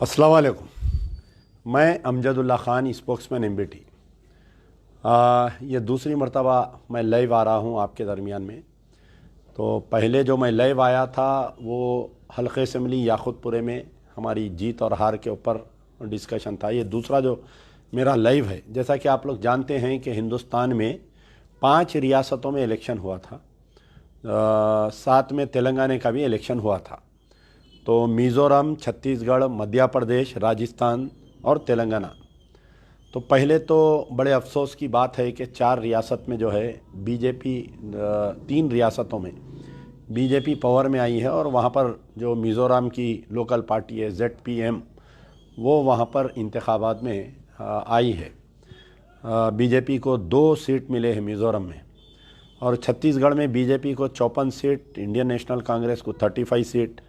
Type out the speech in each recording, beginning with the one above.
अस्सलाम वालेकुम। मैं अमजदुल्ला ख़ान, स्पोक्समैन एमबीटी। ये दूसरी मर्तबा मैं लाइव आ रहा हूँ आपके दरमियान में। तो पहले जो मैं लाइव आया था वो हल्क़े असम्बली याक़ूतपुरे में हमारी जीत और हार के ऊपर डिस्कशन था। ये दूसरा जो मेरा लाइव है, जैसा कि आप लोग जानते हैं कि हिंदुस्तान में 5 रियासतों में इलेक्शन हुआ था, साथ में तेलंगाना का भी इलेक्शन हुआ था। तो मिज़ोरम, छत्तीसगढ़, मध्य प्रदेश, राजस्थान और तेलंगाना। तो पहले तो बड़े अफसोस की बात है कि 4 रियासत में जो है बीजेपी, 3 रियासतों में बीजेपी पावर में आई है और वहाँ पर जो मिज़ोरम की लोकल पार्टी है ZPM, वो वहाँ पर इंतखाबात में आई है। बीजेपी को 2 सीट मिले हैं मिज़ोरम में, और छत्तीसगढ़ में बीजेपी को 54 सीट, इंडियन नेशनल कांग्रेस को 35 सीट,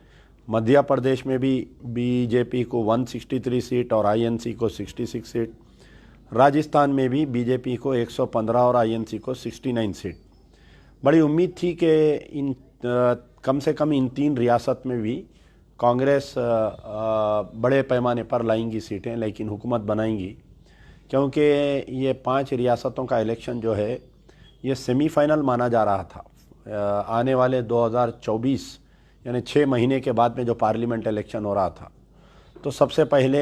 मध्य प्रदेश में भी बीजेपी को 163 सीट और INC को 66 सीट, राजस्थान में भी बीजेपी को 115 और INC को 69 सीट। बड़ी उम्मीद थी कि इन कम से कम इन 3 रियासत में भी कांग्रेस बड़े पैमाने पर लाएंगी सीटें, लेकिन हुकूमत बनाएंगी, क्योंकि ये 5 रियासतों का इलेक्शन जो है ये सेमीफाइनल माना जा रहा था। आने वाले 2024 यानी 6 महीने के बाद में जो पार्लियामेंट इलेक्शन हो रहा था, तो सबसे पहले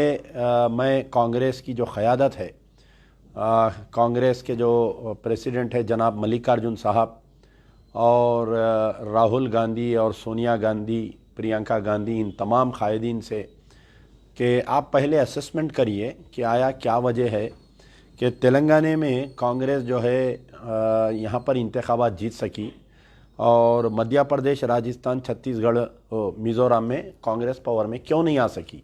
मैं कांग्रेस की जो क़यादत है, कांग्रेस के जो प्रेसिडेंट है जनाब मल्लिकार्जुन साहब, और राहुल गांधी और सोनिया गांधी, प्रियंका गांधी, इन तमाम कायदीन से कि आप पहले असेसमेंट करिए कि आया क्या वजह है कि तेलंगाना में कांग्रेस जो है यहाँ पर इंतखाबात जीत सकी, और मध्य प्रदेश, राजस्थान, छत्तीसगढ़, मिज़ोरम में कांग्रेस पावर में क्यों नहीं आ सकी।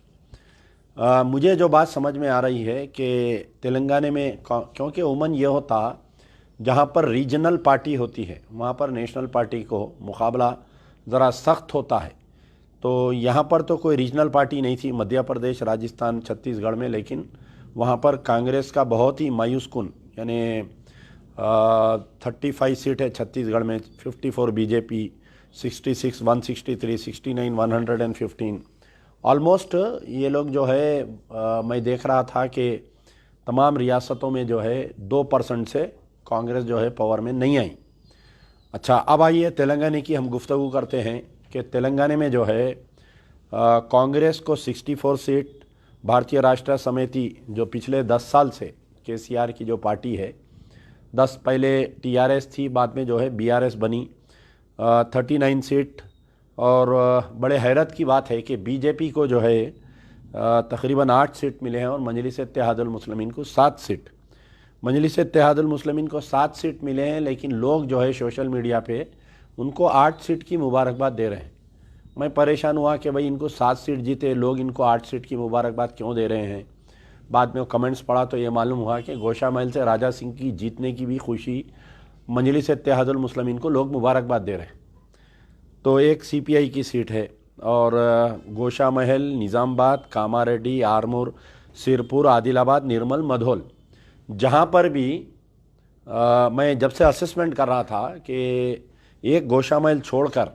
मुझे जो बात समझ में आ रही है कि तेलंगाना में क्योंकि उमन ये होता जहाँ पर रीजनल पार्टी होती है वहाँ पर नेशनल पार्टी को मुकाबला ज़रा सख्त होता है। तो यहाँ पर तो कोई रीजनल पार्टी नहीं थी मध्य प्रदेश, राजस्थान, छत्तीसगढ़ में, लेकिन वहाँ पर कांग्रेस का बहुत ही मायूस कुन, यानी 35 सीट है छत्तीसगढ़ में, 54 बीजेपी, 66, 163, 69, 115। ऑलमोस्ट ये लोग जो है मैं देख रहा था कि तमाम रियासतों में जो है 2% से कांग्रेस जो है पावर में नहीं आई। अच्छा, अब आइए तेलंगाना की हम गुफ्तगू करते हैं कि तेलंगाना में जो है कांग्रेस को 64 सीट, भारतीय राष्ट्र समिति जो पिछले 10 साल से KCR की जो पार्टी है, 10 पहले TRS थी, बाद में जो है BRS बनी, 39 सीट। और बड़े हैरत की बात है कि बीजेपी को जो है तकरीबन 8 सीट मिले हैं और मजलिस इत्तेहादुल मुस्लिमीन को 7 सीट। मजलिस इत्तेहादुल मुस्लिमीन को 7 सीट मिले हैं, लेकिन लोग जो है सोशल मीडिया पे उनको 8 सीट की मुबारकबाद दे रहे हैं। मैं परेशान हुआ कि भाई इनको 7 सीट जीते, लोग इनको 8 सीट की मुबारकबाद क्यों दे रहे हैं। बाद में कमेंट्स पढ़ा तो ये मालूम हुआ कि गोशा महल से राजा सिंह की जीतने की भी खुशी मजलिस इत्तेहादुल मुस्लिमीन को लोग मुबारकबाद दे रहे हैं। तो एक CPI की सीट है, और गोशा महल, निज़ामबाद, कामारेड्डी, आरमूर, सिरपुर, आदिलाबाद, निर्मल, मधोल, जहाँ पर भी मैं जब से असेसमेंट कर रहा था कि एक गोशा महल छोड़कर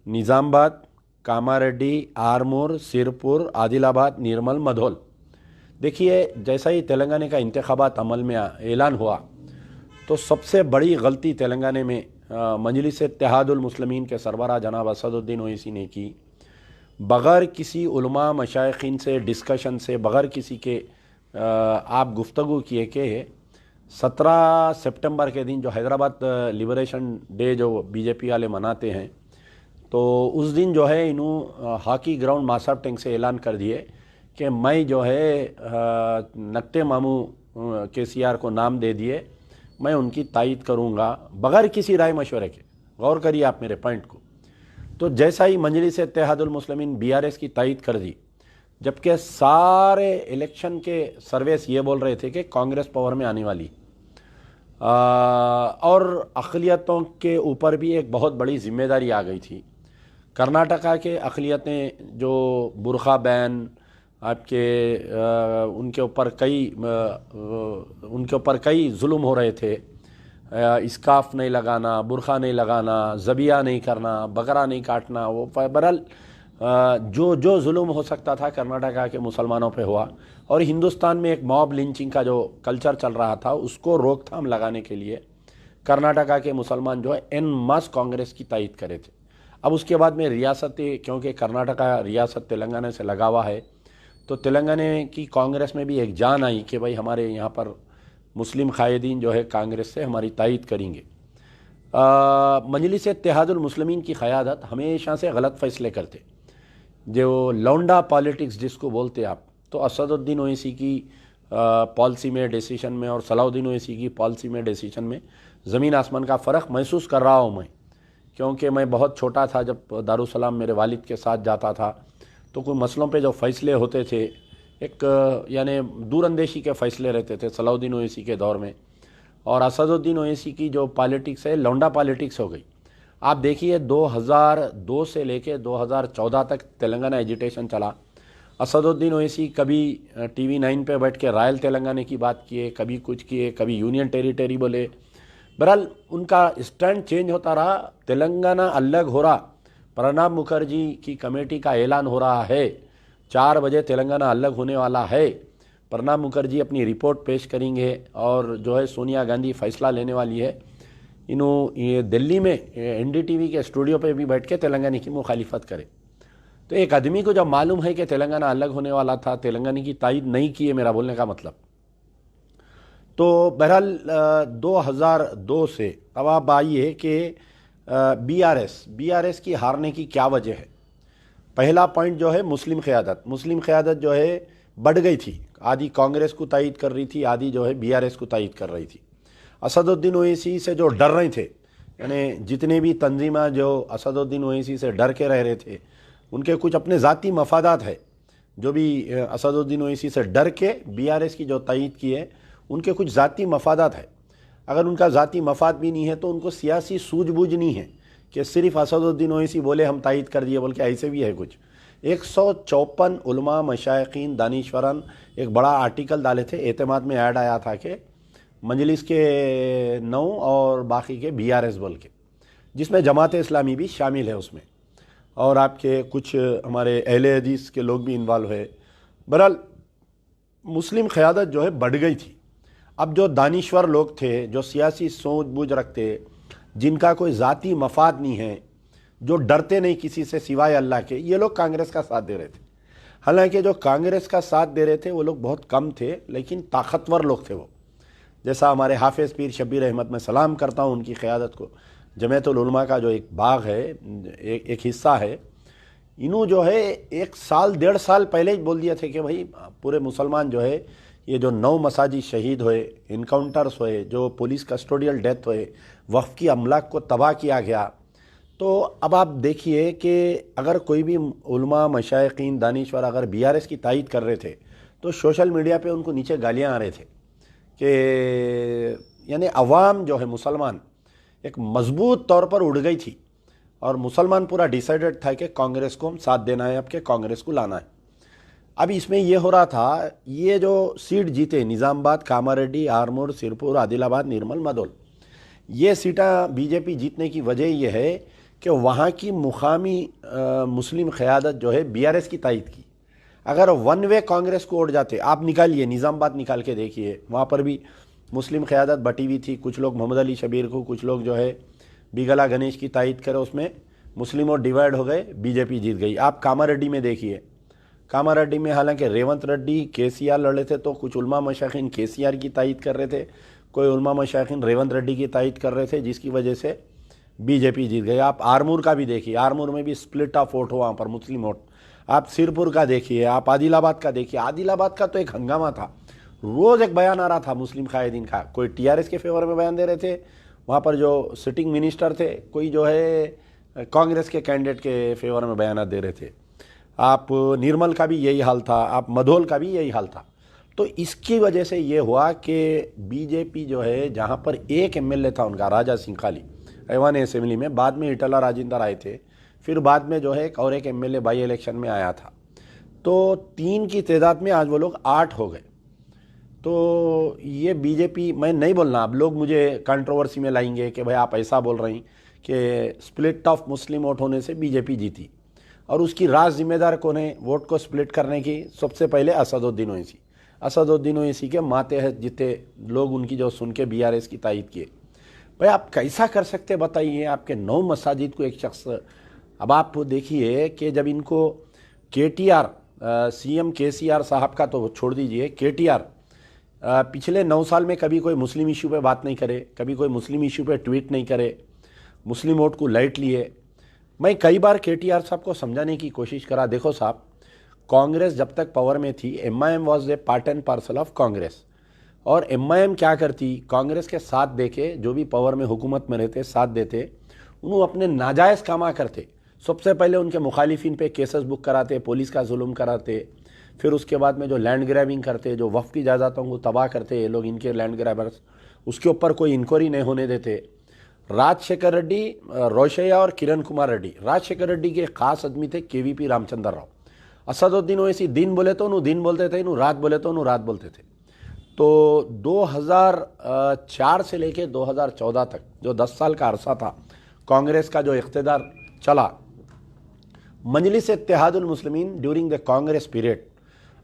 निज़ामबाद, कामारेड्डी, आरमूर, सिरपुर, आदिलाबाद, निर्मल, मधोल। देखिए, जैसा ही तेलंगाना का इंतखाबात अमल में ऐलान हुआ तो सबसे बड़ी गलती तेलंगाना में मजलिस इत्तेहादुल मुस्लिमीन के सरबराह जनाब असदुद्दीन ओवैसी ने की। बग़ैर किसी उलमा मशाइखीन से डिस्कशन से, बग़ैर किसी के आप गुफ्तगू किए कि 17 सितंबर के दिन जो हैदराबाद लिबरेशन डे जो बीजेपी वाले मनाते हैं, तो उस दिन जो है इन्हों हॉकी ग्राउंड मासाब टैंक से ऐलान कर दिए कि मैं जो है नक्टे मामू KCR को नाम दे दिए, मैं उनकी तायद करूँगा बग़ैर किसी राय मशवरे के। गौर करिए आप मेरे पॉइंट को। तो जैसा ही मजलिस इत्तेहादुल मुस्लिमीन BRS की तायद कर दी, जबकि सारे इलेक्शन के सर्वेस ये बोल रहे थे कि कांग्रेस पावर में आने वाली, और अक़लियतों के ऊपर भी एक बहुत बड़ी जिम्मेदारी आ गई थी। कर्नाटका के अक़लियतें जो बुरखा बैन आपके उनके ऊपर कई जुल्म हो रहे थे, स्काफ नहीं लगाना, बुरखा नहीं लगाना, ज़बिया नहीं करना, बकरा नहीं काटना, वो बहरहाल जो जो जुल्म हो सकता था कर्नाटका के मुसलमानों पे हुआ, और हिंदुस्तान में एक मॉब लिंचिंग का जो कल्चर चल रहा था उसको रोकथाम लगाने के लिए कर्नाटका के मुसलमान जो है एन मास कांग्रेस की तायद करे थे। अब उसके बाद में रियासती, क्योंकि कर्नाटका रियासत तेलंगाना से लगा हुआ है, तो तेलंगाना की कांग्रेस में भी एक जान आई कि भाई हमारे यहाँ पर मुस्लिम कायदीन जो है कांग्रेस से हमारी तायद करेंगे। मजलिस इत्तेहादुल मुस्लिमीन की क़यादत हमेशा से गलत फ़ैसले करते, जो लौंडा पॉलिटिक्स जिसको बोलते आप, तो असदुद्दीन ओवैसी की पॉलिसी में, डिसीजन में, और सलाउद्दीन ओवैसी की पॉलिसी में, डिसीजन में ज़मीन आसमान का फ़र्क महसूस कर रहा हूँ मैं, क्योंकि मैं बहुत छोटा था जब दारुसलाम मेरे वालिद के साथ जाता था, तो कोई मसलों पे जो फ़ैसले होते थे एक यानी दूरअंदेशी के फ़ैसले रहते थे सलाउद्दीन ओवैसी के दौर में, और असदुद्दीन ओवैसी की जो पॉलिटिक्स है लौंडा पॉलिटिक्स हो गई। आप देखिए 2002 से लेके 2014 तक तेलंगाना एजिटेशन चला। असदुद्दीन ओवैसी कभी TV 9 पे बैठ के रॉयल तेलंगाना की बात किए, कभी कुछ किए, कभी यूनियन टेरिटरी बोले। बहरहाल उनका स्टैंड चेंज होता रहा, तेलंगाना अलग हो रहा, प्रणब मुखर्जी की कमेटी का ऐलान हो रहा है 4 बजे तेलंगाना अलग होने वाला है, प्रणब मुखर्जी अपनी रिपोर्ट पेश करेंगे और जो है सोनिया गांधी फैसला लेने वाली है। ये दिल्ली में NDTV के स्टूडियो पे भी बैठ के तेलंगाना की मुखालिफत करे। तो एक आदमी को जब मालूम है कि तेलंगाना अलग होने वाला था, तेलंगाना की तायद नहीं की है, मेरा बोलने का मतलब। तो बहरहाल 2002 से अब आप आइए कि BRS की हारने की क्या वजह है। पहला पॉइंट जो है मुस्लिम क़यादत जो है बढ़ गई थी, आधी कांग्रेस को तायद कर रही थी, आधी जो है BRS को तायद कर रही थी। असदुद्दीन ओवैसी से जो डर रहे थे, यानी जितने भी तंजीमा जो असदुद्दीन ओवैसी से डर के रह रहे थे, उनके कुछ अपने ज़ाती मफादात है, जो भी असदुद्दीन ओवैसी से डर के BRS की जो तायद की है, उनके कुछ ज़ाती मफादात है। अगर उनका ज़ाती मफाद भी नहीं है तो उनको सियासी सूझबूझ नहीं है कि सिर्फ असदुद्दीन ओवैसी बोले हम तायद कर दिए, बोल के ऐसे भी है कुछ। 154 उलमा मशाइखीन दानिशवरान एक बड़ा आर्टिकल डाले थे, एतमाद में ऐड आया था कि मजलिस के 9 और बाकी के BRS बोल के, जिसमें जमात इस्लामी भी शामिल है उसमें, और आपके कुछ हमारे अहले हदीस के लोग भी इन्वॉल्व है। बहरहाल मुस्लिम क़यादत जो है बढ़ गई थी। अब जो दानिश्वर लोग थे, जो सियासी सूझबूझ रखते, जिनका कोई ज़ाती मफाद नहीं है, जो डरते नहीं किसी से सिवाय अल्लाह के, ये लोग कांग्रेस का साथ दे रहे थे। हालांकि जो कांग्रेस का साथ दे रहे थे वो लोग बहुत कम थे, लेकिन ताकतवर लोग थे वो। जैसा हमारे हाफिज़ पीर शब्बीर अहमद, मैं सलाम करता हूँ उनकी क़यादत को। जमाअतुल उलमा का जो एक बाग है, एक हिस्सा है, इन्हों जो है 1 साल 1.5 साल पहले ही बोल दिए थे कि भाई पूरे मुसलमान जो है, ये जो 9 मसाजिद शहीद हुए, इनकाउंटर्स हुए, जो पुलिस कस्टोडियल डेथ हुए, वक्फ की अमलाक को तबाह किया गया। तो अब आप देखिए कि अगर कोई भी उलमा मशाइखीन दानिश्वर अगर BRS की तायद कर रहे थे, तो सोशल मीडिया पे उनको नीचे गालियां आ रहे थे कि यानी अवाम जो है मुसलमान एक मजबूत तौर पर उड़ गई थी, और मुसलमान पूरा डिसाइडेड था कि कांग्रेस को हम साथ देना है, अब के कांग्रेस को लाना है। अब इसमें यह हो रहा था, ये जो सीट जीते निज़ामाबाद, कामारेड्डी, आरमूर, सिरपुर, आदिलाबाद, निर्मल, मदोल, ये सीटें बीजेपी जीतने की वजह यह है कि वहाँ की मुकामी मुस्लिम क़यादत जो है BRS की तायद की। अगर वन वे कांग्रेस को उड़ जाते, आप निकालिए निज़ामाबाद निकाल के देखिए, वहाँ पर भी मुस्लिम क़यादत बटी हुई थी। कुछ लोग मोहम्मद अली शबीर को, कुछ लोग जो है बिगला गणेश की तायद करे, उसमें मुस्लिम और डिवाइड हो गए, बीजेपी जीत गई। आप कामारेड्डी में देखिए, कामारेड्डी में हालांकि रेवंत रेड्डी KCR लड़े थे, तो कुछ उलमा मशाइखीन KCR की तायद कर रहे थे, कोई उलमा मशाइखीन रेवंत रेड्डी की तायद कर रहे थे, जिसकी वजह से बीजेपी जीत गई। आप आरमूर का भी देखिए, आरमूर में भी स्प्लिट ऑफ वोट हो वहाँ पर, मुस्लिम वोट। आप सिरपुर का देखिए, आप आदिलाबाद का देखिए, आदिलाबाद का तो एक हंगामा था, रोज़ एक बयान आ रहा था मुस्लिम कायदीन का। कोई TRS के फेवर में बयान दे रहे थे, वहाँ पर जो सिटिंग मिनिस्टर थे, कोई जो है कांग्रेस के कैंडिडेट के फेवर में बयान दे रहे थे। आप निर्मल का भी यही हाल था, आप मधोल का भी यही हाल था। तो इसकी वजह से ये हुआ कि बीजेपी जो है, जहाँ पर एक MLA था उनका, राजा सिंह खाली, ऐवान असेंबली में, बाद में इटला राजेंद्र आए थे, फिर बाद में जो है एक और एक MLA बाई इलेक्शन में आया था, तो 3 की तादाद में आज वो लोग 8 हो गए। तो ये बीजेपी, मैं नहीं बोलना, अब लोग मुझे कंट्रोवर्सी में लाएंगे कि भाई आप ऐसा बोल रही कि स्प्लिट ऑफ मुस्लिम वोट होने से बीजेपी जीती, और उसकी राज जिम्मेदार कौन है वोट को स्प्लिट करने की? सबसे पहले असदुद्दीन ओवैसी। असदुद्दीन ओवैसी के मातहत जितने लोग उनकी जो सुन के बीआरएस की तायद किए। भाई आप कैसा कर सकते बताइए? आपके 9 मसाजिद को एक शख्स, अब आप देखिए कि जब इनको केटीआर, सीएम केसीआर साहब का तो छोड़ दीजिए, केटीआर पिछले 9 साल में कभी कोई मुस्लिम इशू पे बात नहीं करे, कभी कोई मुस्लिम इशू पे ट्वीट नहीं करे, मुस्लिम वोट को लाइट लिए। मैं कई बार केटीआर साहब को समझाने की कोशिश करा, देखो साहब, कांग्रेस जब तक पावर में थी, MIM was a part and parcel of Congress, और एमआईएम क्या करती, कांग्रेस के साथ देके जो भी पावर में हुकूमत में रहते साथ देते, उन्होंने अपने नाजायज़ कामा करते। सबसे पहले उनके मुखालिफिन पे केसेस बुक कराते, पुलिस का जुल्म कराते, फिर उसके बाद में जो लैंड ग्रैबिंग करते, जो वक्फ की जायदादों को तबाह करते ये लोग, इनके लैंड ग्रैबर्स, उसके ऊपर कोई इंक्वायरी नहीं होने देते। राजशेखर रेड्डी, रोशैया और किरण कुमार रेड्डी, राजशेखर रेड्डी के खास आदमी थे केवीपी रामचंद्र राव। असदुद्दीन ओवैसी दिन बोले तो उन्होंने दिन बोलते थे, इन्हों रात बोले तो उन्होंने रात बोलते थे। तो 2004 से लेके 2014 तक जो 10 साल का अरसा था कांग्रेस का जो इख्तिदार चला, मजलिस Ittehadul Muslimeen during the Congress period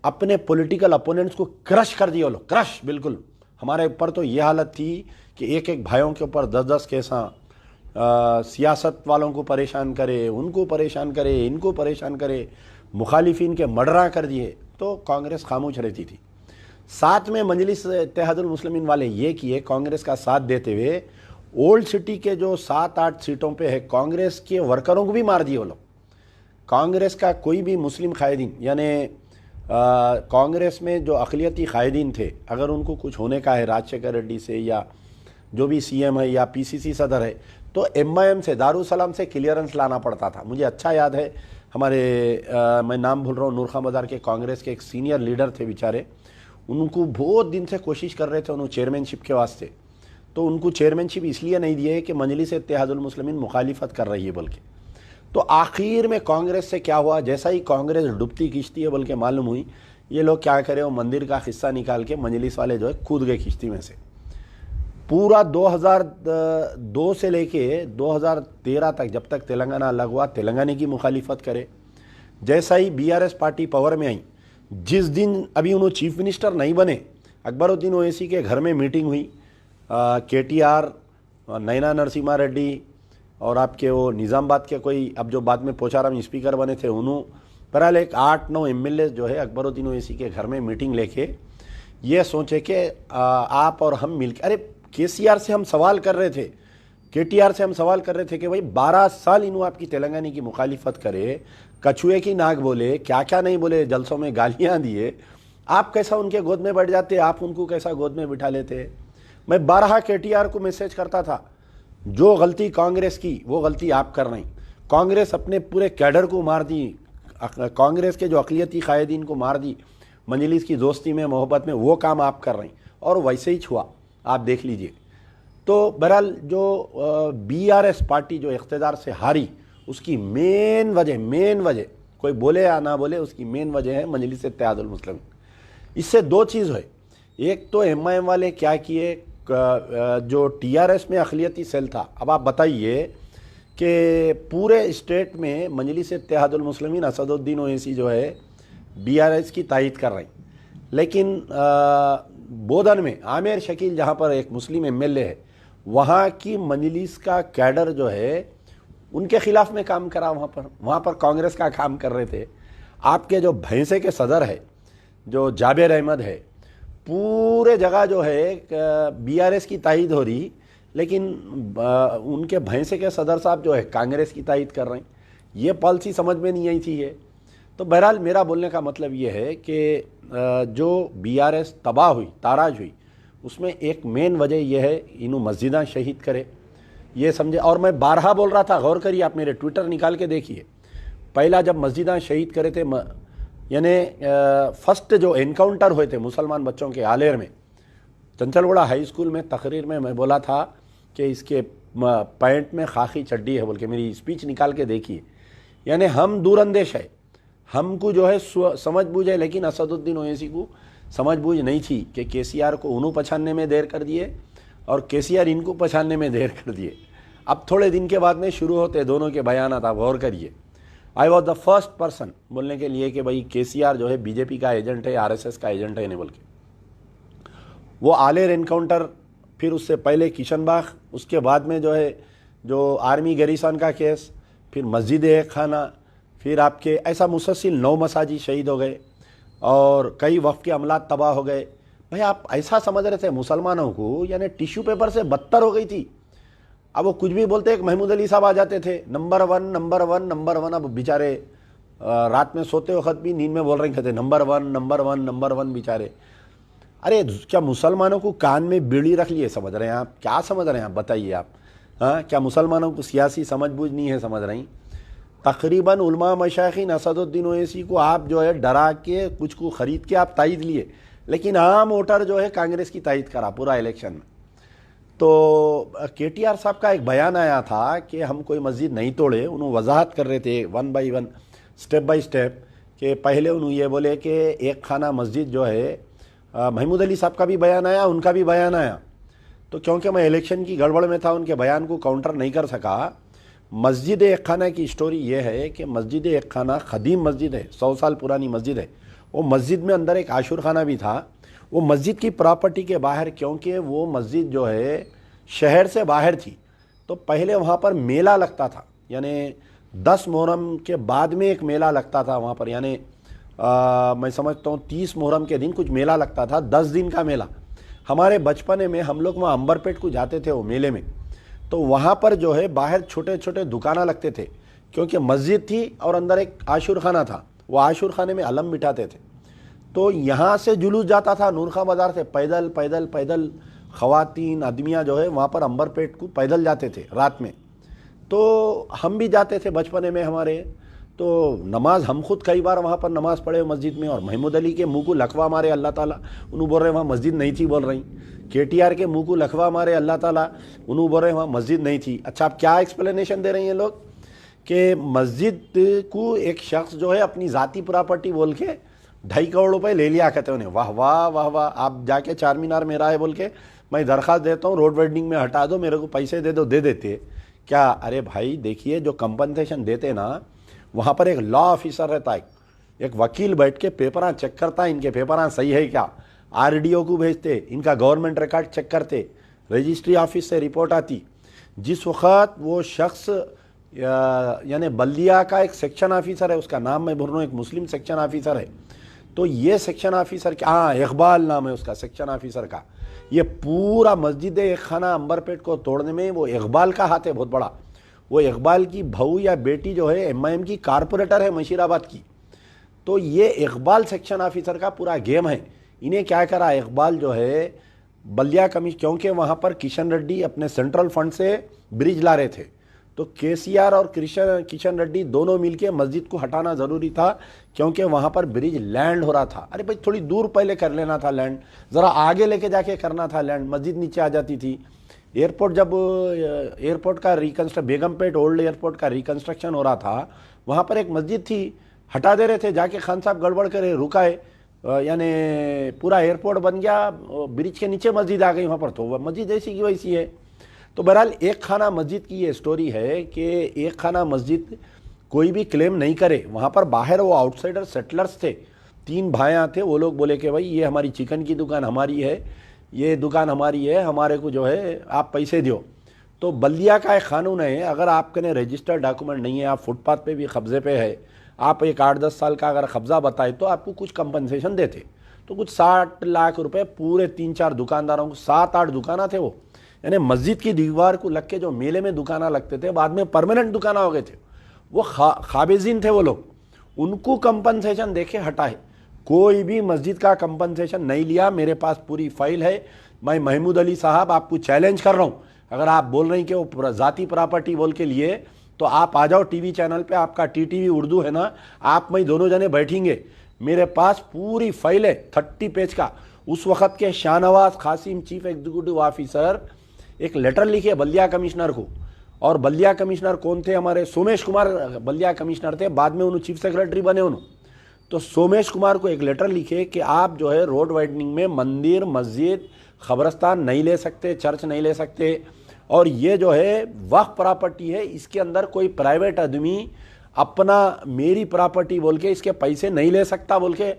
अपने पॉलिटिकल अपोनेंट्स को क्रश कर दिया लोग, क्रश बिल्कुल। हमारे ऊपर तो ये हालत थी कि एक एक भाइयों के ऊपर 10-10 केसा, सियासत वालों को परेशान करे, उनको परेशान करे, इनको परेशान करे, मुखालिफिन के मर्डरा कर दिए, तो कांग्रेस खामोश रहती थी। साथ में मजलिस इत्तेहादुल मुस्लिमीन वाले ये किए, कांग्रेस का साथ देते हुए ओल्ड सिटी के जो 7-8 सीटों पे है कांग्रेस के वर्करों को भी मार दिए वो लोग। कांग्रेस का कोई भी मुस्लिम कायदीन, यानी कांग्रेस में जो अक़लियती कायदीन थे, अगर उनको कुछ होने का है राजशेखर रेड्डी से या जो भी सीएम है या पीसीसी सदर है, तो एमआईएम से, दारुसलाम से क्लियरेंस लाना पड़ता था। मुझे अच्छा याद है, हमारे मैं नाम भूल रहा हूँ, नूर खां मदार के कांग्रेस के एक सीनियर लीडर थे बेचारे, उनको बहुत दिन से कोशिश कर रहे थे उन्होंने चेयरमैनशिप के वास्ते, तो उनको चेयरमैनशिप इसलिए नहीं दिए कि मजलिस इत्तेहादुल मुस्लिमीन मुखालिफत कर रही है बल्कि। तो आखिर में कांग्रेस से क्या हुआ, जैसा ही कांग्रेस डूबती किश्ती है बल्कि मालूम हुई, ये लोग क्या करे, वो मंदिर का हिस्सा निकाल के मजलिस वाले जो है कूद गए किश्ती में से। पूरा 2002 से लेके 2013 तक, जब तक तेलंगाना अलग हुआ, तेलंगाना की मुखालिफत करे। जैसा ही बीआरएस पार्टी पावर में आई, जिस दिन अभी उन्होंने चीफ मिनिस्टर नहीं बने, अकबरुद्दीन ओवैसी के घर में मीटिंग हुई, केटीआर, नैना नरसिम्हा रेड्डी और आपके वो निज़ामाबाद के कोई, अब जो बाद में पोचाराम स्पीकर बने थे उन्होंने, बहरहाल एक 8-9 एमएलए जो है अकबरुद्दीन ओवैसी के घर में मीटिंग लेके ये सोचे कि आप और हम मिलकर, अरे केसीआर से हम सवाल कर रहे थे, केटीआर से हम सवाल कर रहे थे कि भाई 12 साल इन्हों आपकी तेलंगाना की मुखालिफत करे, कछुए की नाक बोले, क्या क्या नहीं बोले, जलसों में गालियां दिए, आप कैसा उनके गोद में बैठ जाते, आप उनको कैसा गोद में बिठा लेते। मैं 12 केटीआर को मैसेज करता था, जो गलती कांग्रेस की वो गलती आप कर रही। कांग्रेस अपने पूरे कैडर को मार दी, कांग्रेस के जो अक़लियती कायदीन को मार दी, मजलिस की दोस्ती में मोहब्बत में वो काम आप कर रही, और वैसे ही हुआ, आप देख लीजिए। तो बहरहाल जो बीआरएस पार्टी जो इख्तिदार से हारी, उसकी मेन वजह कोई बोले या ना बोले, उसकी मेन वजह है मजलिस इत्तेहादुल मुस्लिमीन। इससे 2 चीज़ है, एक तो एमआईएम वाले क्या किए, जो टीआरएस में अक़लियती सेल था, अब आप बताइए कि पूरे स्टेट में मजलिस इत्तेहादुल मुस्लिमीन असदुद्दीन ओवैसी जो है बीआरएस की तायद कर रही, लेकिन बोधन में आमिर शकील जहाँ पर एक मुस्लिम एमएलए है, वहाँ की मजलिस का कैडर जो है उनके खिलाफ में काम करा, वहाँ पर कांग्रेस का काम कर रहे थे। आपके जो भैंसे के सदर है जो जाबिर अहमद है, पूरे जगह जो है बीआरएस की तायद हो रही, लेकिन उनके भैंसे के सदर साहब जो है कांग्रेस की तायद कर रहे हैं। ये पॉलिसी समझ में नहीं आई थी ये। तो बहरहाल मेरा बोलने का मतलब ये है कि जो बीआरएस तबाह हुई, ताराज हुई, उसमें एक मेन वजह यह है इन्हों मस्जिदां शहीद करे, ये समझे। और मैं 12 बोल रहा था, गौर करिए, आप मेरे ट्विटर निकाल के देखिए, पहला जब मस्जिदां शहीद करे थे, यानी फर्स्ट जो एनकाउंटर हुए थे मुसलमान बच्चों के आलेर में, चंचलगुड़ा हाई स्कूल में तकरीर में मैं बोला था कि इसके पैंट में खाकी चड्डी है बोल के, मेरी स्पीच निकाल के देखिए। यानी हम दूरअंदेश है, हमको जो है समझ बूझ है, लेकिन असदुद्दीन ओवैसी को समझ बूझ नहीं थी कि केसीआर को उन्हों पछानने में देर कर दिए और केसीआर इनको पछानने में देर कर दिए। अब थोड़े दिन के बाद में शुरू होते दोनों के बयान, आप गौर करिए। I was the first person बोलने के लिए कि भाई केसीआर जो है बीजेपी का एजेंट है, आरएसएस का एजेंट है नहीं बोल के। वो आलेर एनकाउंटर, फिर उससे पहले किशनबाग, उसके बाद में जो है जो आर्मी गैरिसन का केस, फिर मस्जिद ए खाना, फिर आपके ऐसा मुसलसिल 9 मसाजिद शहीद हो गए और कई वक्फ के अमलात तबाह हो गए। भाई आप ऐसा समझ रहे थे मुसलमानों को, यानी टिश्यू पेपर से बदतर हो गई थी। अब वो कुछ भी बोलते, एक महमूद अली साहब आ जाते थे, number one number one number one. अब बेचारे रात में सोते वक्त भी नींद में बोल रहे कहते number one number one number one बेचारे। अरे क्या मुसलमानों को कान में बीड़ी रख लिए समझ रहे हैं आप? क्या समझ रहे हैं आप बताइए आप? हाँ, क्या मुसलमानों को सियासी समझ बूझ नहीं है समझ रही? तकरीबन उलमा मशाइखीन असदुद्दीन ओवैसी को आप जो है डरा के कुछ को ख़रीद के आप तायद लिए, लेकिन आम वोटर जो है कांग्रेस की तायद करा पूरा इलेक्शन में। तो केटीआर साहब का एक बयान आया था कि हम कोई मस्जिद नहीं तोड़े। उन्होंने वजाहत कर रहे थे 1 बाई 1 स्टेप बाई स्टेप कि पहले उन्होंने ये बोले कि एक खाना मस्जिद जो है, महमूद अली साहब का भी बयान आया, उनका भी बयान आया। तो क्योंकि मैं इलेक्शन की गड़बड़ में था उनके बयान को काउंटर नहीं कर सका। मस्जिद एक खाना की स्टोरी ये है कि मस्जिद एक खाना ख़दीम मस्जिद है, 100 साल पुरानी मस्जिद है। वो मस्जिद में अंदर एक आशुर खाना भी था। वो मस्जिद की प्रॉपर्टी के बाहर, क्योंकि वो मस्जिद जो है शहर से बाहर थी, तो पहले वहाँ पर मेला लगता था, यानी 10 मुहर्रम के बाद में एक मेला लगता था वहाँ पर, यानी मैं समझता हूँ 30 मुहर्रम के दिन कुछ मेला लगता था, 10 दिन का मेला। हमारे बचपने में हम लोग वहाँ अंबरपेट को जाते थे वो मेले में, तो वहाँ पर जो है बाहर छोटे छोटे दुकाना लगते थे, क्योंकि मस्जिद थी और अंदर एक आशुर खाना था। वो आशुर खाने में अलम बिठाते थे। तो यहाँ से जुलूस जाता था नूरखा बाज़ार से, पैदल पैदल पैदल ख़वातीन आदमियाँ जो है वहाँ पर अंबरपेट को पैदल जाते थे रात में। तो हम भी जाते थे बचपने में हमारे। तो नमाज हम खुद कई बार वहाँ पर नमाज़ पढ़े मस्जिद में, और महमूद अली के मुँह को लकवा मारे अल्लाह ताला, उन्होंने बोल रहे वहाँ मस्जिद नहीं थी बोल रही। केटीआर के मुँह को लकवा मारे अल्लाह ताला, उन्होंने बोल रहे वहाँ मस्जिद नहीं थी। अच्छा, आप क्या एक्सप्लेनेशन दे रहे हैं लोग कि मस्जिद को एक शख्स जो है अपनी ज़ाती प्रॉपर्टी बोल के 2.5 करोड़ रुपए ले लिया कहते उन्हें। वाह वाह वाह वाह, आप जाके चार मीनार मेरा है बोल के मैं दरख्वास्त देता हूँ रोड वेडिंग में हटा दो, मेरे को पैसे दे दो, दे देते क्या? अरे भाई देखिए, जो कंपनसेशन देते ना, वहाँ पर एक लॉ ऑफिसर रहता है, एक वकील बैठ के पेपरां चेक करता है, इनके पेपरां सही है क्या, आरडीओ को भेजते, इनका गवर्नमेंट रिकॉर्ड चेक करते, रजिस्ट्री ऑफिस से रिपोर्ट आती। जिस वक्त वो शख्स यानी बल्दिया का एक सेक्शन ऑफिसर है, उसका नाम मैं बोल रहा हूँ, एक मुस्लिम सेक्शन ऑफिसर है, तो ये सेक्शन ऑफिसर क्या, हाँ इकबाल नाम है उसका सेक्शन ऑफिसर का, ये पूरा मस्जिद एक खाना अंबरपेट को तोड़ने में वो इकबाल का हाथ है बहुत बड़ा। वो इकबाल की बहू या बेटी जो है एमआईएम की कारपोरेटर है मशीराबाद की। तो ये इकबाल सेक्शन ऑफिसर का पूरा गेम है। इन्हें क्या करा, इकबाल जो है बल्दिया कमीशन, क्योंकि वहाँ पर किशन रेड्डी अपने सेंट्रल फंड से ब्रिज ला रहे थे, तो केसीआर और किशन रेड्डी दोनों मिलके मस्जिद को हटाना ज़रूरी था, क्योंकि वहाँ पर ब्रिज लैंड हो रहा था। अरे भाई थोड़ी दूर पहले कर लेना था लैंड, ज़रा आगे लेके जाके करना था लैंड, मस्जिद नीचे आ जाती थी। एयरपोर्ट, जब एयरपोर्ट का बेगमपेट ओल्ड एयरपोर्ट का रिकन्स्ट्रक्शन हो रहा था, वहाँ पर एक मस्जिद थी, हटा दे रहे थे, जाके खान साहब गड़बड़ करे, रुकाए, यानी पूरा एयरपोर्ट बन गया, ब्रिज के नीचे मस्जिद आ गई वहाँ पर, तो मस्जिद ऐसी की वैसी है। तो बहरहाल एक खाना मस्जिद की ये स्टोरी है कि एक खाना मस्जिद कोई भी क्लेम नहीं करे। वहाँ पर बाहर वो आउटसाइडर सेटलर्स थे, 3 भाइयाँ थे, वो लोग बोले कि भाई ये हमारी चिकन की दुकान हमारी है, ये दुकान हमारी है, हमारे को जो है आप पैसे दो। तो बल्दिया का एक कानून है, अगर आपके रजिस्टर्ड डॉक्यूमेंट नहीं है, आप फुटपाथ पे भी कब्जे पे है, आप एक 8-10 साल का अगर कब्जा बताए तो आपको कुछ कंपनसेशन देते। तो कुछ 60 लाख रुपए पूरे 3-4 दुकानदारों को, 7-8 दुकाना थे वो, यानी मस्जिद की दीवार को लग के जो मेले में दुकाना लगते थे, बाद में परमानेंट दुकाना हो गए थे, वो खाबिजीन थे वो लोग, उनको कंपनसेशन देके हटाए। कोई भी मस्जिद का कंपनसेशन नहीं लिया। मेरे पास पूरी फाइल है। मैं महमूद अली साहब आपको चैलेंज कर रहा हूँ, अगर आप बोल रहे हैं कि वो ज़ाती प्रॉपर्टी बोल के लिए, तो आप आ जाओ टीवी चैनल पे, आपका टीटीवी उर्दू है ना, आप मैं दोनों जने बैठेंगे, मेरे पास पूरी फाइल है 30 पेज का। उस वक़्त के Shahnawaz Qasim chief executive officer एक लेटर लिखे बल्दिया कमिश्नर को, और बल्दिया कमिश्नर कौन थे, हमारे सोमेश कुमार बल्दिया कमिश्नर थे, बाद में उन्होंने चीफ सेक्रेटरी बने उन्होंने। तो सोमेश कुमार को एक लेटर लिखे कि आप जो है रोड वाइडनिंग में मंदिर, मस्जिद, ख़बरस्तान नहीं ले सकते, चर्च नहीं ले सकते, और ये जो है वक्फ प्रॉपर्टी है, इसके अंदर कोई प्राइवेट आदमी अपना मेरी प्रॉपर्टी बोल के इसके पैसे नहीं ले सकता बोल के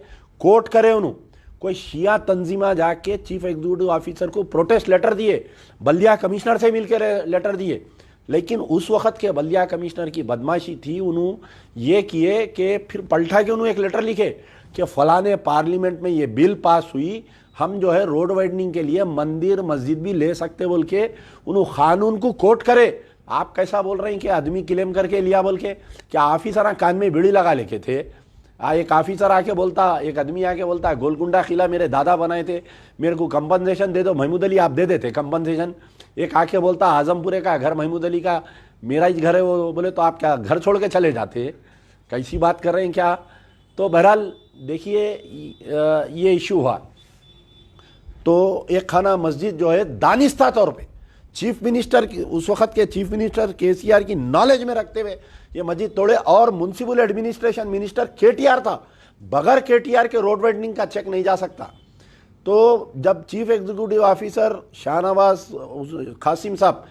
कोर्ट करे उन्होंने। कोई शिया तंजीमा जाके चीफ एग्जीक्यूटिव ऑफिसर को प्रोटेस्ट लेटर दिए, बल्दिया कमिश्नर से मिलकर लेटर दिए, लेकिन उस वक्त के बल्दिया कमिश्नर की बदमाशी थी, उन्होंने ये किए कि फिर पलटा के उन्होंने एक लेटर लिखे कि फलाने पार्लियामेंट में ये बिल पास हुई, हम जो है रोड वाइडनिंग के लिए मंदिर मस्जिद भी ले सकते बोल के उन्होंने कानून को कोट करे। आप कैसा बोल रहे हैं कि आदमी क्लेम करके लिया बोल के? क्या ऑफिसर कान में बीड़ी लगा लेके थे? एक ऑफिसर आके बोलता, एक आदमी आके बोलता गोलकुंडा किला मेरे दादा बनाए थे, मेरे को कंपनसेशन दे दो। महमूद अली आप दे देते कंपनसेशन? एक आके बोलता आजमपुरे का घर महमूद अली का मेरा ही घर है, वो बोले तो आप क्या घर छोड़ के चले जाते? कैसी बात कर रहे हैं क्या? तो बहरहाल देखिए ये इशू हुआ तो एक खाना मस्जिद जो है दानिस्ता तौर पे चीफ मिनिस्टर की, उस वक्त के चीफ मिनिस्टर केसीआर की नॉलेज में रखते हुए ये मस्जिद तोड़े। और म्युनिसिपल एडमिनिस्ट्रेशन मिनिस्टर केटीआर था, बगैर केटीआर के रोड वाइडनिंग का चेक नहीं जा सकता। तो जब chief executive officer Shahnawaz Qasim साहब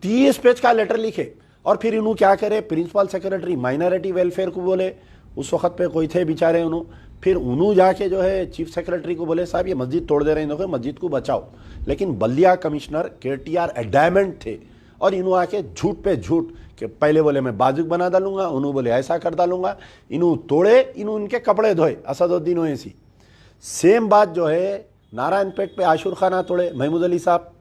30 पेज का लेटर लिखे और फिर इन्होंने क्या करे, प्रिंसिपल सेक्रेटरी माइनॉरिटी वेलफेयर को बोले, उस वक्त पे कोई थे बेचारे उन्होंने, फिर उन्होंने जाके जो है चीफ सेक्रेटरी को बोले साहब ये मस्जिद तोड़ दे रहे हैं, मस्जिद को बचाओ। लेकिन बल्दिया कमिश्नर केटीआर एडामेंट थे और इन्होंने आके झूठ पे झूठ कि पहले बोले मैं बाजुक बना डालूंगा, उन्होंने बोले ऐसा कर डालूंगा, इन्होंने तोड़े, इन्होंने उनके कपड़े धोए। असदुद्दीन ओवैसी सेम बात जो है नारायणपेट पे आशुर खाना तोड़े महमूद अली साहब।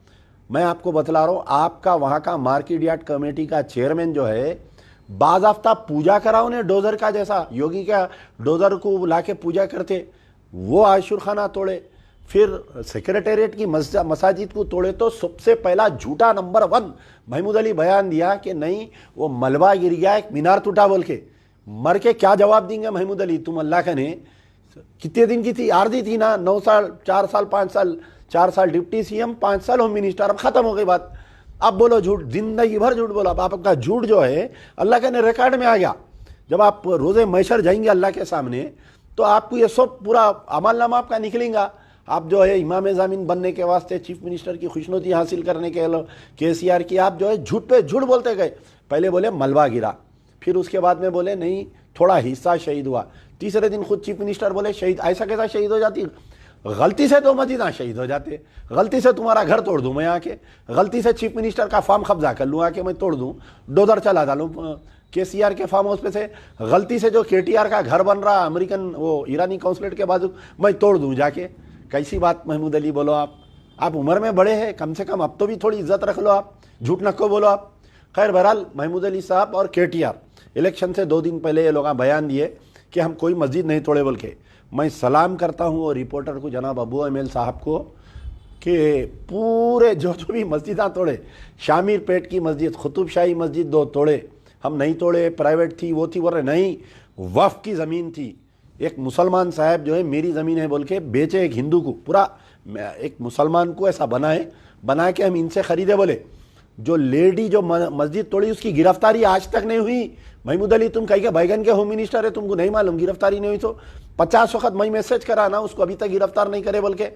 मैं आपको बतला रहा हूँ, आपका वहाँ का मार्केट यार्ड कमेटी का चेयरमैन जो है बाज़ाफ्ता पूजा करा उन्हें डोजर का, जैसा योगी का डोजर को लाके पूजा करते, वो आशुर खाना तोड़े। फिर सेक्रेटेरिएट की मसाजिद को तोड़े। तो सबसे पहला झूठा नंबर 1 महमूद अली बयान दिया कि नहीं वो मलबा गिर गया, एक मीनार टूटा बोल के। मर के क्या जवाब देंगे महमूद अली? तुम अल्लाह का ने कितने दिन की थी आर्जी थी ना, 9 साल 4 साल 5 साल 4 साल डिप्टी सीएम 5 साल होम मिनिस्टर, अब खत्म हो गई बात। अब बोलो झूठ, जिंदगी भर झूठ बोला। आपका झूठ जो है अल्लाह के ने रिकॉर्ड में आ गया। जब आप रोज़े मैशर जाएंगे अल्लाह के सामने तो आपको ये सब पूरा अमलनामा आपका निकलेगा। आप जो है इमाम ज़मीन बनने के वास्ते चीफ मिनिस्टर की खुशनुदी हासिल करने के केसीआर की आप जो है झूठ पे झूठ बोलते गए। पहले बोले मलबा गिरा, फिर उसके बाद में बोले नहीं थोड़ा हिस्सा शहीद हुआ, तीसरे दिन खुद चीफ मिनिस्टर बोले शहीद ऐसा कैसा शहीद हो जाती? गलती से तो मदीना शहीद हो जाते, गलती से तुम्हारा घर तोड़ दूं मैं आके, गलती से चीफ मिनिस्टर का फार्म कब्जा कर लूँ आके मैं तोड़ दूं, डोजर चला डालूं केसीआर के फार्म हाउस पे से, गलती से जो केटीआर का घर बन रहा अमेरिकन वो ईरानी कौंसलेट के बाजू मैं तोड़ दूं जाके। कैसी बात महमूद अली बोलो आप उम्र में बड़े हैं, कम से कम अब तो भी थोड़ी इज्जत रख लो, आप झूठ नको बोलो आप। खैर बहरहाल महमूद अली साहब और केटीआर इलेक्शन से 2 दिन पहले ये लोग बयान दिए कि हम कोई मस्जिद नहीं तोड़े बोल के। मैं सलाम करता हूँ और रिपोर्टर को जनाब अबू एमएल साहब को कि पूरे जो भी मस्जिदाँ तोड़े, शामिर पेट की मस्जिद, कुतुब शाही मस्जिद 2 तोड़े, हम नहीं तोड़े, प्राइवेट थी वो थी, बोल रहे नहीं वफ़ की ज़मीन थी। एक मुसलमान साहब जो है मेरी ज़मीन है बोल के बेचे एक हिंदू को, पूरा एक मुसलमान को ऐसा बना के हम इनसे ख़रीदे। बोले जो लेडी जो मस्जिद तोड़ी उसकी गिरफ्तारी आज तक नहीं हुई। महमूद अली तुम कहीं के बैगन के होम मिनिस्टर है, तुमको नहीं मालूम गिरफ्तारी नहीं हुई? तो 50 वक्त मैं मैसेज करा ना, उसको अभी तक गिरफ्तार नहीं करे बोल के,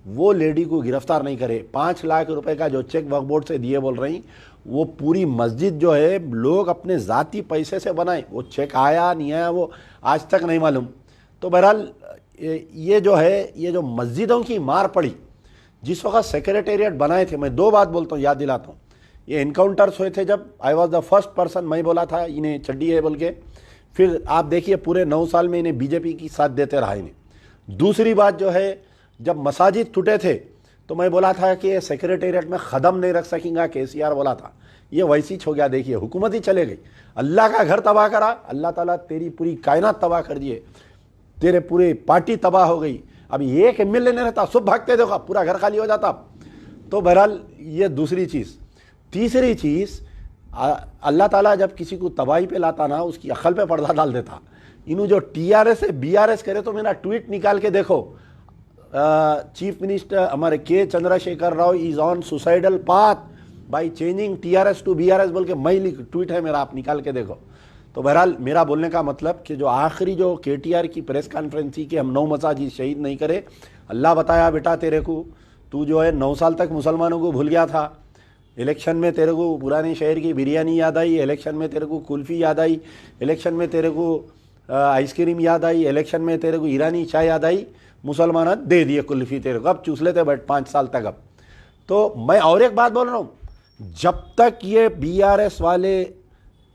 वो लेडी को गिरफ्तार नहीं करे। 5 लाख रुपए का जो चेक वक्फ बोर्ड से दिए बोल रही, वो पूरी मस्जिद जो है लोग अपने ज़ाती पैसे से बनाए, वो चेक आया नहीं आया वो आज तक नहीं मालूम। तो बहरहाल ये जो है ये जो मस्जिदों की मार पड़ी, जिस वक्त सेक्रेटेरिएट बनाए थे, मैं 2 बात बोलता हूँ याद दिलाता हूँ, ये इनकाउंटर्स हुए थे जब I was the first person, मैं बोला था इन्हें चड्डी है बोल के। फिर आप देखिए पूरे 9 साल में इन्हें बीजेपी की साथ देते रहा इन्हें। दूसरी बात जो है जब मसाजिद टूटे थे तो मैं बोला था कि सेक्रेटेरिएट में ख़दम नहीं रख सकेंगे, केसीआर बोला था। ये वैसी हो गया, देखिए हुकूमत ही चले गई। अल्लाह का घर तबाह करा, अल्लाह ताला तेरी पूरी कायनात तबाह कर दिए, तेरे पूरे पार्टी तबाह हो गई। अब एक एमएलए नहीं रहता, सब भागते देखो, पूरा घर खाली हो जाता। तो बहरहाल ये दूसरी चीज़। तीसरी चीज़, अल्लाह ताला जब किसी को तबाही पे लाता ना, उसकी अक्ल पे पर्दा डाल देता। इन्हों जो टीआरएस से बीआरएस करे, तो मेरा ट्वीट निकाल के देखो, चीफ मिनिस्टर हमारे K Chandrashekar Rao is on suicidal path by changing TRS to BRS बोल के मैं ट्वीट है मेरा, आप निकाल के देखो। तो बहरहाल मेरा बोलने का मतलब कि जो आखिरी जो केटीआर की प्रेस कॉन्फ्रेंस थी कि हम 9 मसाजिद शहीद नहीं करे, अल्लाह बताया बेटा तेरे को, तू जो है 9 साल तक मुसलमानों को भूल गया था, इलेक्शन में तेरे को पुराने शहर की बिरयानी याद आई, इलेक्शन में तेरे को कुल्फ़ी याद आई, इलेक्शन में तेरे को आइसक्रीम याद आई, इलेक्शन में तेरे को ईरानी चाय याद आई, मुसलमान दे दिए कुल्फ़ी तेरे को, अब चूस लेते बट 5 साल तक। अब तो मैं और एक बात बोल रहा हूँ, जब तक ये बीआरएस वाले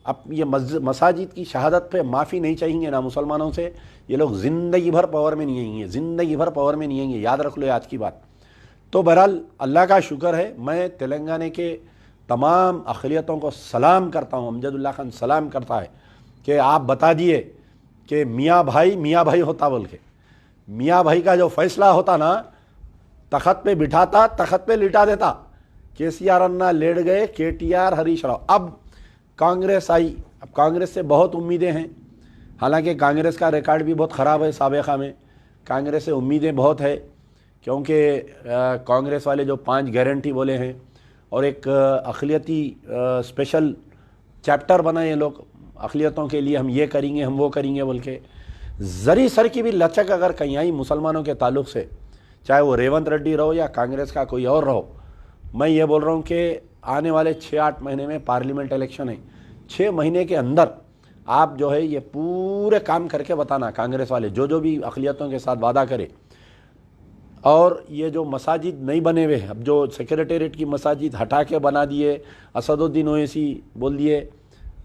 अब ये मसाजिद की शहादत पे माफ़ी नहीं चाहिए ना मुसलमानों से, ये लोग ज़िंदगी भर पावर में नहीं आएंगे, ज़िंदगी भर पावर में नहीं आएंगे, याद रख लो आज की बात। तो बहरहाल अल्लाह का शुक्र है, मैं तेलंगाना के तमाम अक़लियतों को सलाम करता हूँ, अमजदुल्ला खान सलाम करता है कि आप बता दिए कि मियाँ भाई होता बोल के, मियाँ भाई का जो फैसला होता ना, तख़त पे बिठाता, तख़त पे लिटा देता। केसीआर अन्ना लेट गए, केटीआर हरीश राव, अब कांग्रेस आई, अब कांग्रेस से बहुत उम्मीदें हैं, हालांकि कांग्रेस का रिकॉर्ड भी बहुत ख़राब है साबिक़ा में, कांग्रेस से उम्मीदें बहुत है क्योंकि कांग्रेस वाले जो 5 गारंटी बोले हैं और एक अक़लियती स्पेशल चैप्टर बनाए ये लोग अक़लियतों के लिए, हम ये करेंगे हम वो करेंगे बोल के, ज़री सर की भी लचक अगर कहीं आई मुसलमानों के ताल्लुक़ से, चाहे वो रेवंत रेड्डी रहो या कांग्रेस का कोई और रहो, मैं ये बोल रहा हूँ कि आने वाले 6-8 महीने में पार्लियामेंट इलेक्शन है, 6 महीने के अंदर आप जो है ये पूरे काम करके बताना, कांग्रेस वाले जो भी अक़लियतों के साथ वादा करे। और ये जो मसाजिद नहीं बने हुए, अब जो सेक्रेटेरिएट की मसाजिद हटा के बना दिए, असदुद्दीन ओवैसी बोल दिए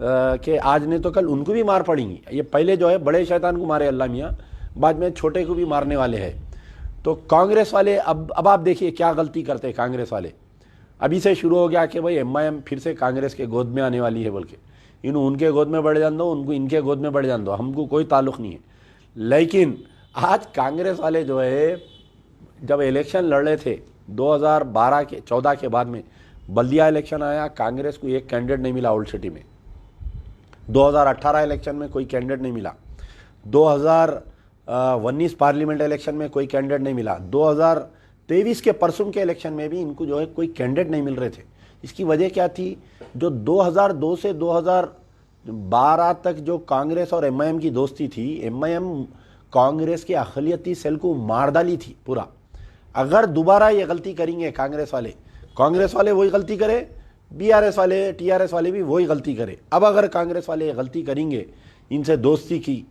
कि आज नहीं तो कल उनको भी मार पड़ेंगी। ये पहले जो है बड़े शैतान को मारे अल्लाह मियाँ, बाद में छोटे को भी मारने वाले हैं। तो कांग्रेस वाले अब आप देखिए क्या गलती करते हैं कांग्रेस वाले। अभी से शुरू हो गया कि भाई एमआईएम फिर से कांग्रेस के गोद में आने वाली है बोल के, उनके गोद में बढ़ जान दो, उनको इनके गोद में बढ़ जान दो, हमको कोई ताल्लुक़ नहीं है। लेकिन आज कांग्रेस वाले जो है, जब इलेक्शन लड़ रहे थे 2012 के 14 के बाद में बल्दिया इलेक्शन आया, कांग्रेस को एक कैंडिडेट नहीं मिला ओल्ड सिटी में। 2018 इलेक्शन में कोई कैंडिडेट नहीं मिला, 2019 पार्लियामेंट इलेक्शन में कोई कैंडिडेट नहीं मिला, 2023 के परसों के इलेक्शन में भी इनको जो है कोई कैंडिडेट नहीं मिल रहे थे। इसकी वजह क्या थी? जो 2002 से 2012 तक जो कांग्रेस और एमआईएम की दोस्ती थी, एमआईएम कांग्रेस के अक़लियती सेल को मार डाली थी पूरा। अगर दोबारा ये गलती करेंगे कांग्रेस वाले वही गलती करे, बीआरएस वाले टीआरएस वाले भी वही गलती करे। अब अगर कांग्रेस वाले ये गलती करेंगे, इनसे दोस्ती की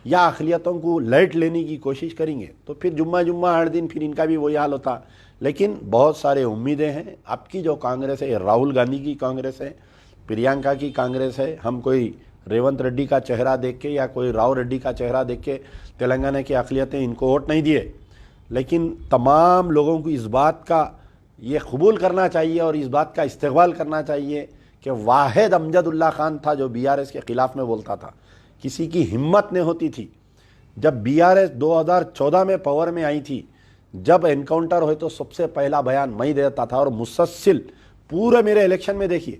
या अक़लियतों को लाइट लेने की कोशिश करेंगे, तो फिर जुम्मा हर दिन फिर इनका भी वही हाल होता। लेकिन बहुत सारे उम्मीदें हैं। अब की जो कांग्रेस है, राहुल गांधी की कांग्रेस है, प्रियंका की कांग्रेस है। हम कोई रेवंत रेड्डी का चेहरा देख के या कोई राव रेड्डी का चेहरा देख के तेलंगाना की अक़लियतें इनको वोट नहीं दिए, लेकिन तमाम लोगों को इस बात का ये कबूल करना चाहिए और इस बात का इस्तेक़बाल करना चाहिए कि वाहिद अमजदुल्ला खान था जो बीआरएस के ख़िलाफ़ में बोलता था। किसी की हिम्मत नहीं होती थी। जब बीआरएस 2014 में पावर में आई थी, जब एनकाउंटर हुए तो सबसे पहला बयान मैं देता था और मुसलसल पूरे मेरे इलेक्शन में देखिए,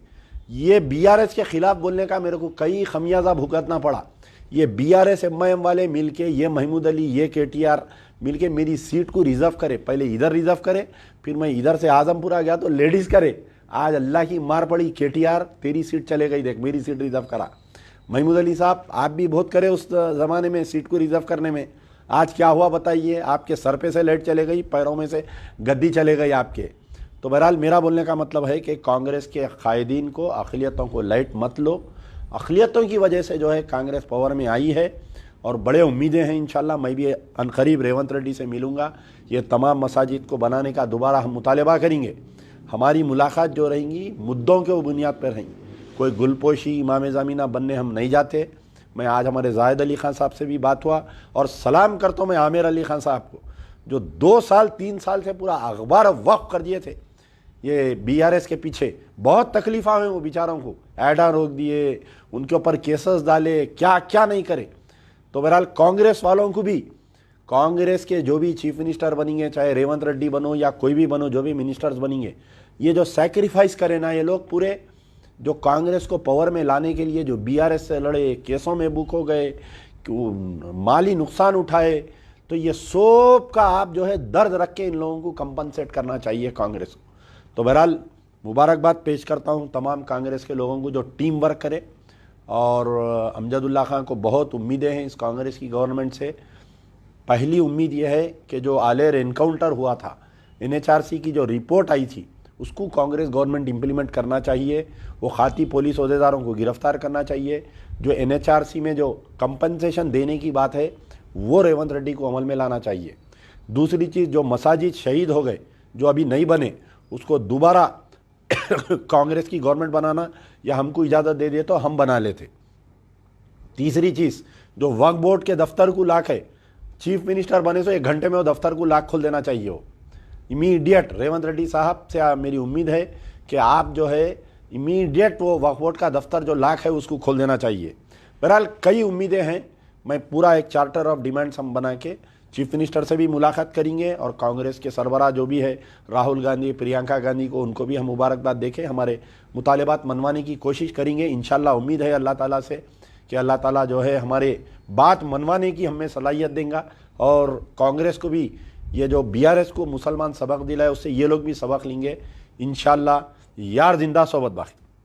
ये बीआरएस के ख़िलाफ़ बोलने का मेरे को कई खमियाजा भुगतना पड़ा। ये बीआरएस एमआईएम वाले मिलके, ये महमूद अली, ये केटीआर मिलके मेरी सीट को रिज़र्व करे। पहले इधर रिज़र्व करे, फिर मैं इधर से आजमपुरा गया तो लेडीज़ करे। आज अल्लाह की मार पड़ी, केटीआर तेरी सीट चले गई, देख मेरी सीट रिज़र्व करा। महमूद अली साहब, आप भी बहुत करे उस ज़माने में सीट को रिज़र्व करने में। आज क्या हुआ बताइए? आपके सर पे से लाइट चले गई, पैरों में से गद्दी चले गई आपके। तो बहरहाल मेरा बोलने का मतलब है कि कांग्रेस के कायदीन को, अक़लियतों को लाइट मत लो। अक़लियतों की वजह से जो है कांग्रेस पावर में आई है और बड़े उम्मीदें हैं। इंशाल्लाह मैं भी अनकरीब रेवंत रेड्डी से मिलूँगा। ये तमाम मसाजिद को बनाने का दोबारा हम मुतालबा करेंगे। हमारी मुलाकात जो रहेंगी मुद्दों के बुनियाद पर रहेंगी। कोई गुलपोशी इमाम ज़मीना बनने हम नहीं जाते। मैं आज हमारे जाहिद अली ख़ान साहब से भी बात हुआ और सलाम करता हूँ मैं आमिर अली ख़ान साहब को, जो 2 साल 3 साल से पूरा अखबार वक्फ कर दिए थे ये बीआरएस के पीछे। बहुत तकलीफ़ा हुई वो बेचारों को, ऐडा रोक दिए, उनके ऊपर केसेस डाले, क्या क्या नहीं करे। तो बहरहाल कांग्रेस वालों को भी, कांग्रेस के जो भी चीफ मिनिस्टर बनेंगे, चाहे रेवंत रेड्डी बनो या कोई भी बनो, जो भी मिनिस्टर्स बनेंगे, ये जो सैक्रिफाइस करें ना ये लोग, पूरे जो कांग्रेस को पावर में लाने के लिए जो बीआरएस से लड़े, केसों में बुक हो गए, माली नुकसान उठाए, तो ये सब का आप जो है दर्द रख के इन लोगों को कंपनसेट करना चाहिए कांग्रेस को। तो बहरहाल मुबारकबाद पेश करता हूँ तमाम कांग्रेस के लोगों को जो टीम वर्क करे। और अमजदुल्ला खान को बहुत उम्मीदें हैं इस कांग्रेस की गवर्नमेंट से। पहली उम्मीद यह है कि जो आलेर एनकाउंटर हुआ था, एनएचआरसी की जो रिपोर्ट आई थी, उसको कांग्रेस गवर्नमेंट इंप्लीमेंट करना चाहिए। वो खाती पुलिस अहदेदारों को गिरफ्तार करना चाहिए। जो NHRC में जो कंपनसेशन देने की बात है वो रेवंत रेड्डी को अमल में लाना चाहिए। दूसरी चीज़, जो मसाजिद शहीद हो गए जो अभी नहीं बने, उसको दोबारा कांग्रेस की गवर्नमेंट बनाना या हमको इजाज़त दे दिए तो हम बना लेते। तीसरी चीज़, जो वक्फ बोर्ड के दफ्तर को लाख है, चीफ मिनिस्टर बने तो 1 घंटे में वो दफ्तर को लाख खोल देना चाहिए। वो इमीडिएट रेवंत रेड्डी साहब से मेरी उम्मीद है कि आप जो है इमीडिएट वो वक्फ बोर्ड का दफ्तर जो लाख है उसको खोल देना चाहिए। बहरहाल कई उम्मीदें हैं। मैं पूरा एक चार्टर ऑफ डिमांड्स हम बना के चीफ मिनिस्टर से भी मुलाकात करेंगे और कांग्रेस के सरबराह जो भी है राहुल गांधी, प्रियंका गांधी को, उनको भी हम मुबारकबाद देके हमारे मुतालिबात मनवाने की कोशिश करेंगे। इंशाल्लाह उम्मीद है अल्लाह ताला से कि अल्लाह ताला जो है हमारे बात मनवाने की हमें सलाहियत देंगे और कांग्रेस को भी, ये जो BRS को मुसलमान सबक दिलाए उससे ये लोग भी सबक लेंगे इंशाल्लाह। यार जिंदा सोबत बाकी।